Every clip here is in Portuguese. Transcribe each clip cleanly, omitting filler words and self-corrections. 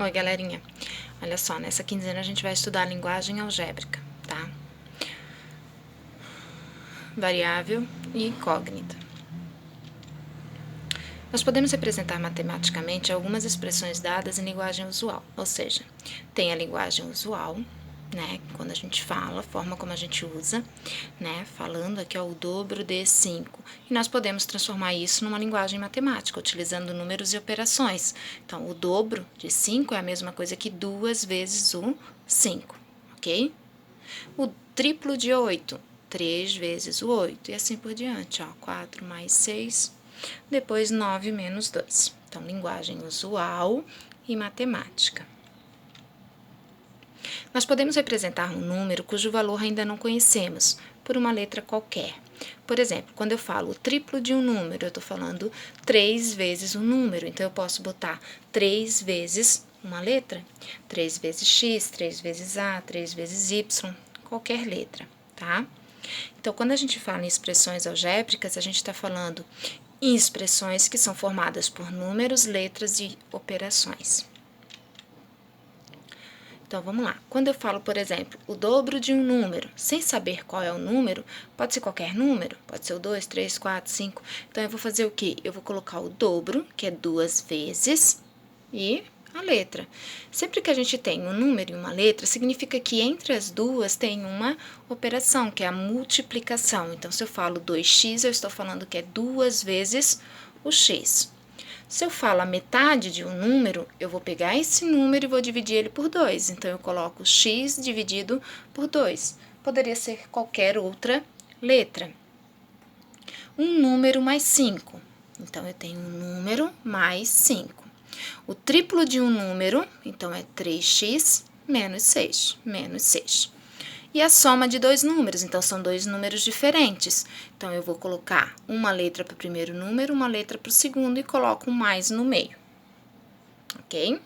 Oi, galerinha. Olha só, nessa quinzena a gente vai estudar a linguagem algébrica, tá? Variável e incógnita. Nós podemos representar matematicamente algumas expressões dadas em linguagem usual, ou seja, tem a linguagem usual, né, quando a gente fala, a forma como a gente usa, né, falando aqui, ó, o dobro de 5. E nós podemos transformar isso numa linguagem matemática, utilizando números e operações. Então, o dobro de 5 é a mesma coisa que 2 vezes o 5, ok? O triplo de 8, 3 vezes o 8, e assim por diante, ó, 4 mais 6, depois 9 menos 2. Então, linguagem usual e matemática. Nós podemos representar um número cujo valor ainda não conhecemos, por uma letra qualquer. Por exemplo, quando eu falo o triplo de um número, eu estou falando 3 vezes um número. Então, eu posso botar 3 vezes uma letra, 3 vezes x, 3 vezes a, 3 vezes y, qualquer letra, tá? Então, quando a gente fala em expressões algébricas, a gente está falando em expressões que são formadas por números, letras e operações. Então, vamos lá. Quando eu falo, por exemplo, o dobro de um número, sem saber qual é o número, pode ser qualquer número, pode ser o 2, 3, 4, 5. Então, eu vou fazer o quê? Eu vou colocar o dobro, que é 2 vezes, e a letra. Sempre que a gente tem um número e uma letra, significa que entre as duas tem uma operação, que é a multiplicação. Então, se eu falo 2x, eu estou falando que é 2 vezes o x. Se eu falo a metade de um número, eu vou pegar esse número e vou dividir ele por 2. Então, eu coloco x dividido por 2. Poderia ser qualquer outra letra. Um número mais 5. Então, eu tenho um número mais 5. O triplo de um número, então, é 3x menos 6, menos 6. E a soma de dois números, então, são dois números diferentes. Então, eu vou colocar uma letra para o primeiro número, uma letra para o segundo e coloco um mais no meio, ok?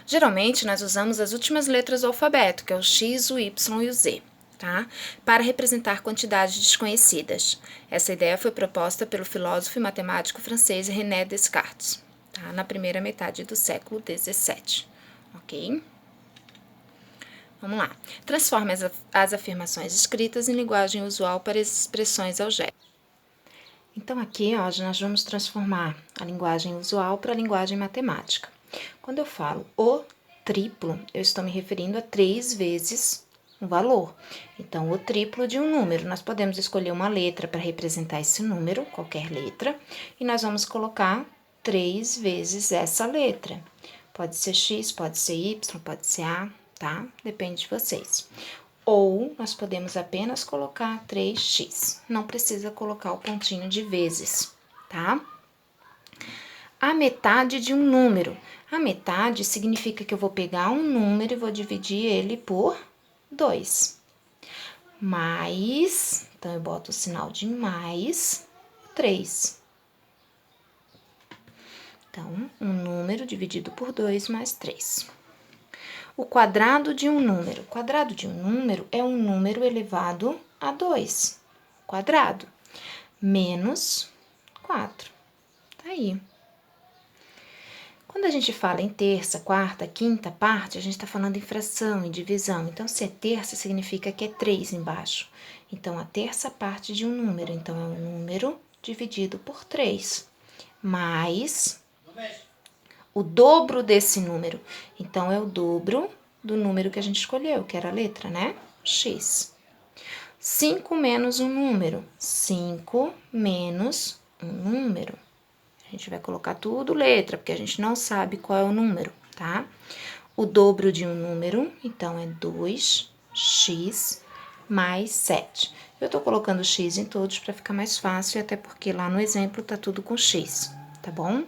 Geralmente, nós usamos as últimas letras do alfabeto, que é o X, o Y e o Z, tá? Para representar quantidades desconhecidas. Essa ideia foi proposta pelo filósofo e matemático francês René Descartes, tá? Na primeira metade do século XVII, ok? Vamos lá. Transforme as afirmações escritas em linguagem usual para expressões algébricas. Então, aqui, ó, nós vamos transformar a linguagem usual para a linguagem matemática. Quando eu falo o triplo, eu estou me referindo a 3 vezes um valor. Então, o triplo de um número. Nós podemos escolher uma letra para representar esse número, qualquer letra, e nós vamos colocar 3 vezes essa letra. Pode ser X, pode ser Y, pode ser A, tá? Depende de vocês. Ou nós podemos apenas colocar 3x. Não precisa colocar o pontinho de vezes, tá? A metade de um número. A metade significa que eu vou pegar um número e vou dividir ele por 2. Mais, então eu boto o sinal de mais 3. Então, um número dividido por 2 mais 3. O quadrado de um número. O quadrado de um número é um número elevado a 2. Quadrado. Menos 4. Tá aí. Quando a gente fala em terça, quarta, quinta parte, a gente tá falando em fração, em divisão. Então, se é terça, significa que é 3 embaixo. Então, a terça parte de um número. Então, é um número dividido por 3. Mais o dobro desse número. Então, é o dobro do número que a gente escolheu, que era a letra, né? X. 5 menos um número. 5 menos um número. A gente vai colocar tudo letra, porque a gente não sabe qual é o número, tá? O dobro de um número, então, é 2x mais 7. Eu tô colocando x em todos para ficar mais fácil, até porque lá no exemplo tá tudo com x, tá bom?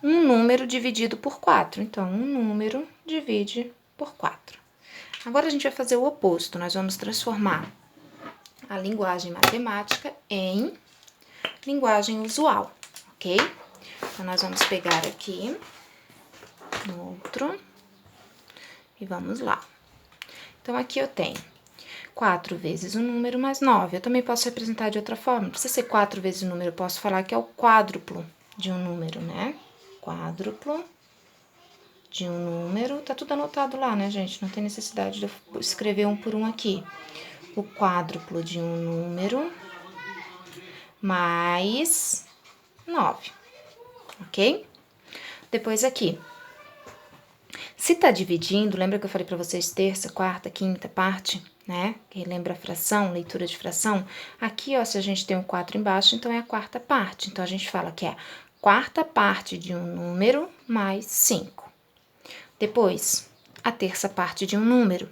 Um número dividido por 4. Então, um número divide por 4. Agora, a gente vai fazer o oposto. Nós vamos transformar a linguagem matemática em linguagem usual, ok? Então, nós vamos pegar aqui outro e vamos lá. Então, aqui eu tenho 4 vezes o número mais 9. Eu também posso representar de outra forma. Não precisa ser 4 vezes o número, eu posso falar que é o quádruplo de um número, né? Quádruplo de um número, tá tudo anotado lá, né, gente? Não tem necessidade de eu escrever um por um aqui. O quádruplo de um número mais 9, ok? Depois aqui, se tá dividindo, lembra que eu falei pra vocês terça, quarta, quinta parte, né? Quem lembra a fração, leitura de fração? Aqui, ó, se a gente tem um 4 embaixo, então é a quarta parte. Então, a gente fala que é a quarta parte de um número mais 5. Depois, a terça parte de um número.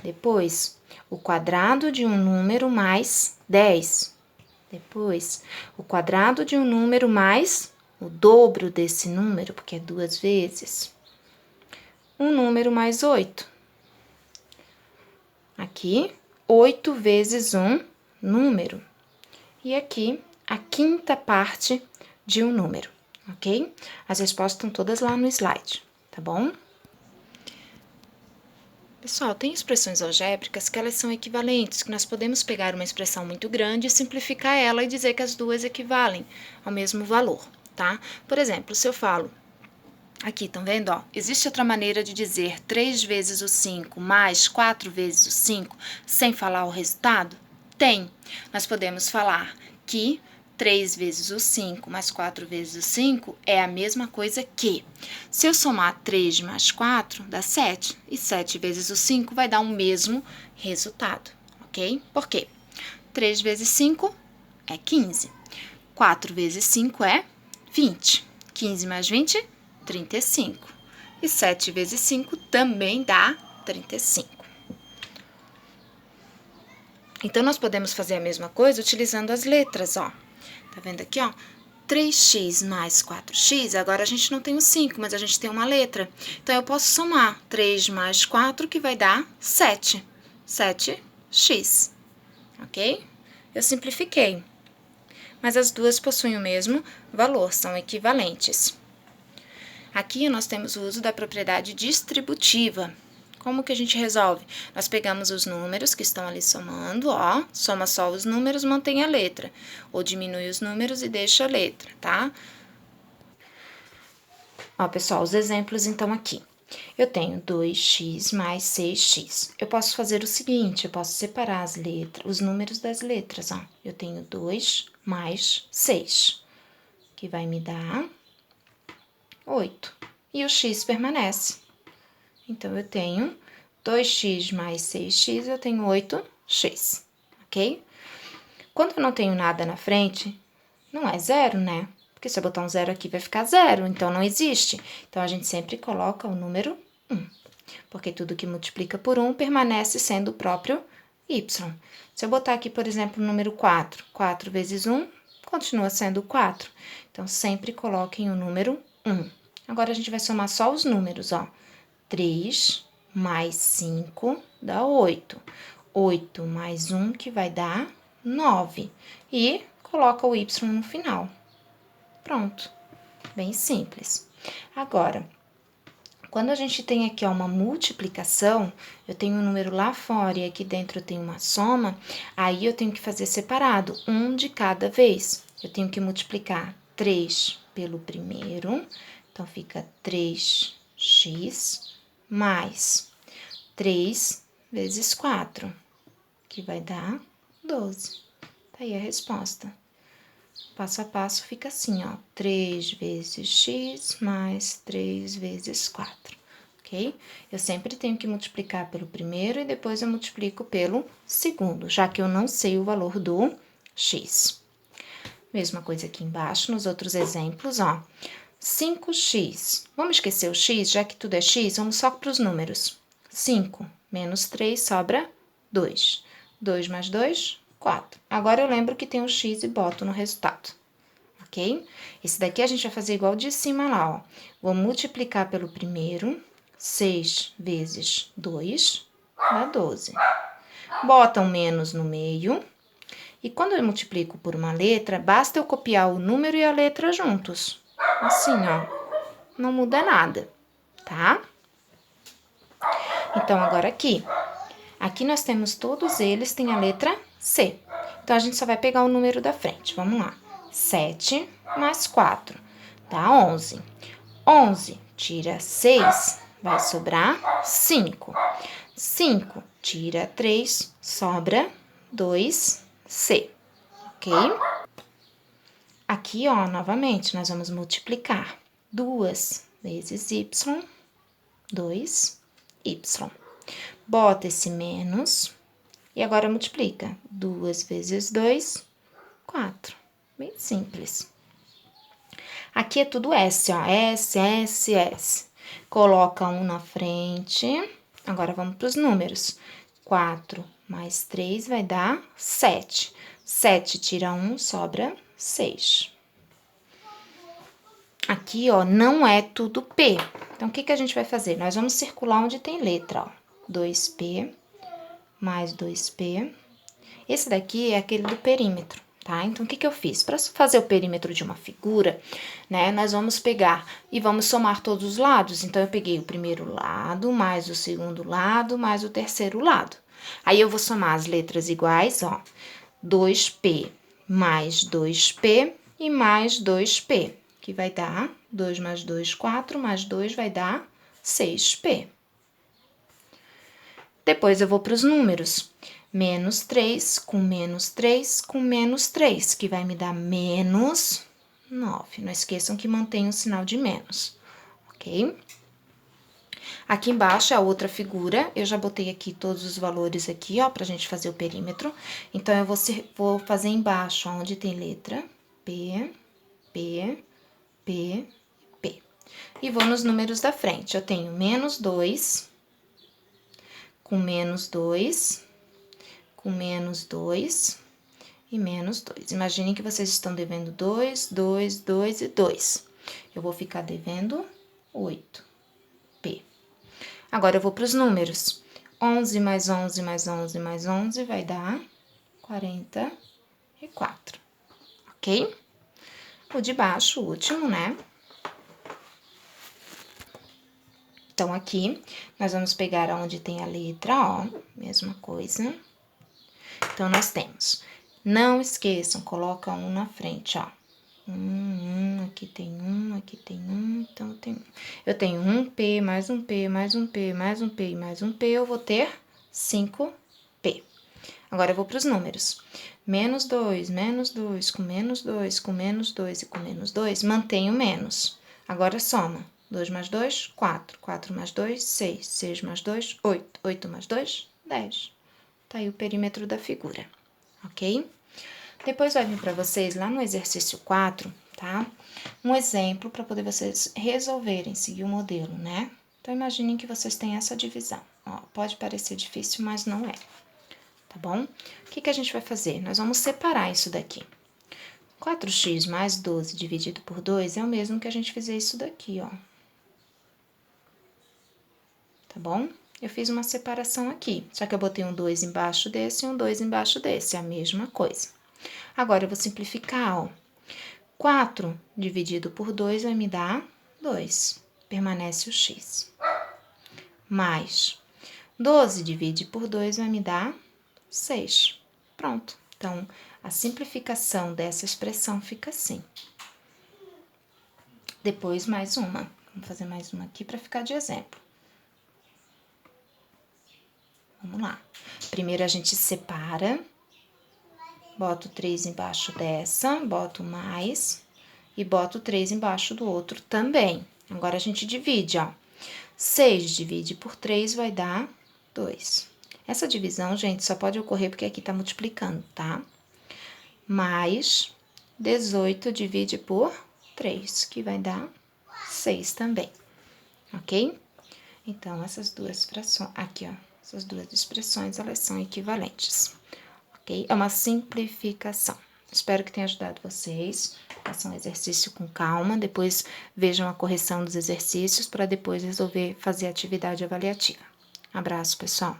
Depois, o quadrado de um número mais 10. Depois, o quadrado de um número mais o dobro desse número, porque é 2 vezes. Um número mais 8. Aqui, 8 vezes um número. E aqui, a quinta parte de um número, ok? As respostas estão todas lá no slide, tá bom? Pessoal, tem expressões algébricas que elas são equivalentes, que nós podemos pegar uma expressão muito grande e simplificar ela e dizer que as duas equivalem ao mesmo valor, tá? Por exemplo, se eu falo, aqui, estão vendo, ó? Existe outra maneira de dizer 3 vezes o 5 mais 4 vezes o 5 sem falar o resultado? Tem. Nós podemos falar que 3 vezes o 5 mais 4 vezes o 5 é a mesma coisa que, se eu somar 3 mais 4, dá 7, e 7 vezes o 5 vai dar o mesmo resultado, ok? Por quê? 3 vezes 5 é 15, 4 vezes 5 é 20, 15 mais 20, 35, e 7 vezes 5 também dá 35. Então, nós podemos fazer a mesma coisa utilizando as letras, ó. Tá vendo aqui, ó? 3x mais 4x, agora a gente não tem o 5, mas a gente tem uma letra. Então, eu posso somar 3 mais 4, que vai dar 7. 7x, ok? Eu simplifiquei. Mas as duas possuem o mesmo valor, são equivalentes. Aqui, nós temos o uso da propriedade distributiva. Como que a gente resolve? Nós pegamos os números que estão ali somando, ó, soma só os números, mantém a letra. Ou diminui os números e deixa a letra, tá? Ó, pessoal, os exemplos então aqui. Eu tenho 2x mais 6x. Eu posso fazer o seguinte, eu posso separar as letras, os números das letras, ó. Eu tenho 2 mais 6, que vai me dar 8. E o x permanece. Então, eu tenho 2x mais 6x, eu tenho 8x, ok? Quando eu não tenho nada na frente, não é zero, né? Porque se eu botar um zero aqui, vai ficar zero, então não existe. Então, a gente sempre coloca o número 1, porque tudo que multiplica por 1 permanece sendo o próprio y. Se eu botar aqui, por exemplo, o número 4, 4 vezes 1, continua sendo 4. Então, sempre coloquem o número 1. Agora, a gente vai somar só os números, ó. 3 mais 5 dá 8. 8 mais 1, que vai dar 9. E coloca o y no final. Pronto. Bem simples. Agora, quando a gente tem aqui ó, uma multiplicação, eu tenho um número lá fora e aqui dentro eu tenho uma soma, aí eu tenho que fazer separado, um de cada vez. Eu tenho que multiplicar 3 pelo primeiro, então fica 3x mais 3 vezes 4, que vai dar 12. Tá aí a resposta. Passo a passo fica assim, ó, 3 vezes x mais 3 vezes 4, ok? Eu sempre tenho que multiplicar pelo primeiro e depois eu multiplico pelo segundo, já que eu não sei o valor do x. Mesma coisa aqui embaixo, nos outros exemplos, ó. 5x. Vamos esquecer o x, já que tudo é x, vamos só para os números. 5 menos 3 sobra 2. 2 mais 2, 4. Agora eu lembro que tem um x e boto no resultado, ok? Esse daqui a gente vai fazer igual de cima lá, ó. Vou multiplicar pelo primeiro, 6 vezes 2, dá 12. Bota um menos no meio. E quando eu multiplico por uma letra, basta eu copiar o número e a letra juntos. Assim, ó, não muda nada, tá? Então, agora aqui nós temos todos eles, tem a letra C. Então, a gente só vai pegar o número da frente, vamos lá. 7 mais 4 dá 11. 11 tira 6, vai sobrar 5. 5 tira 3, sobra 2C, ok? Aqui, ó, novamente, nós vamos multiplicar 2 vezes y, 2y. Bota esse menos e agora multiplica. 2 vezes 2, 4. Bem simples. Aqui é tudo S, ó. S, S, S. Coloca 1 na frente. Agora, vamos para os números. 4 mais 3 vai dar 7. 7 tira 1, sobra 6. Aqui, ó, não é tudo P. Então, o que que a gente vai fazer? Nós vamos circular onde tem letra, ó. 2P mais 2P. Esse daqui é aquele do perímetro, tá? Então, o que que eu fiz? Para fazer o perímetro de uma figura, né, nós vamos pegar e vamos somar todos os lados. Então, eu peguei o primeiro lado, mais o segundo lado, mais o terceiro lado. Aí, eu vou somar as letras iguais, ó. 2P mais 2P e mais 2P, que vai dar 2 mais 2, 4, mais 2 vai dar 6P. Depois, eu vou para os números. Menos 3 com menos 3 com menos 3, que vai me dar menos 9. Não esqueçam que mantém o sinal de menos, ok? Aqui embaixo é a outra figura, eu já botei aqui todos os valores aqui, ó, pra gente fazer o perímetro. Então, eu vou fazer embaixo, onde tem letra P, P, P, P. E vou nos números da frente. Eu tenho menos 2, com menos 2, com menos 2 e menos 2. Imaginem que vocês estão devendo 2, 2, 2 e 2. Eu vou ficar devendo 8P. Agora, eu vou para os números. 11 mais 11 mais 11 mais 11 vai dar 44, ok? O de baixo, o último, né? Então, aqui, nós vamos pegar onde tem a letra O, mesma coisa. Então, nós temos, não esqueçam, coloca 1 na frente, ó. Aqui tem 1, aqui tem 1, então eu tenho 1P, mais 1P, mais 1P, mais 1P e mais 1P, eu vou ter 5P. Agora, eu vou para os números. Menos 2, com menos 2, com menos 2 e com menos 2, mantém o menos. Agora, soma. 2 mais 2, 4. 4 mais 2, 6. 6 mais 2, 8. 8 mais 2, 10. Tá aí o perímetro da figura, ok? Depois vai vir para vocês lá no exercício 4, tá? Um exemplo para poder vocês resolverem, seguir o modelo, né? Então, imaginem que vocês têm essa divisão. Ó, pode parecer difícil, mas não é, tá bom? O que que a gente vai fazer? Nós vamos separar isso daqui. 4x mais 12 dividido por 2 é o mesmo que a gente fizer isso daqui, ó. Tá bom? Eu fiz uma separação aqui, só que eu botei um 2 embaixo desse e um 2 embaixo desse, é a mesma coisa. Agora, eu vou simplificar, ó. 4 dividido por 2 vai me dar 2, permanece o x. Mais 12 divide por 2 vai me dar 6. Pronto. Então, a simplificação dessa expressão fica assim. Depois, mais uma. Vamos fazer mais uma aqui para ficar de exemplo. Vamos lá. Primeiro, a gente separa. Boto 3 embaixo dessa, boto mais e boto 3 embaixo do outro também. Agora, a gente divide, ó. 6 divide por 3 vai dar 2. Essa divisão, gente, só pode ocorrer porque aqui tá multiplicando, tá? Mais 18 divide por 3, que vai dar 6 também, ok? Então, essas duas frações, aqui, ó, essas duas expressões, elas são equivalentes. Ok? É uma simplificação. Espero que tenha ajudado vocês. Façam um exercício com calma, depois vejam a correção dos exercícios para depois resolver fazer a atividade avaliativa. Abraço, pessoal!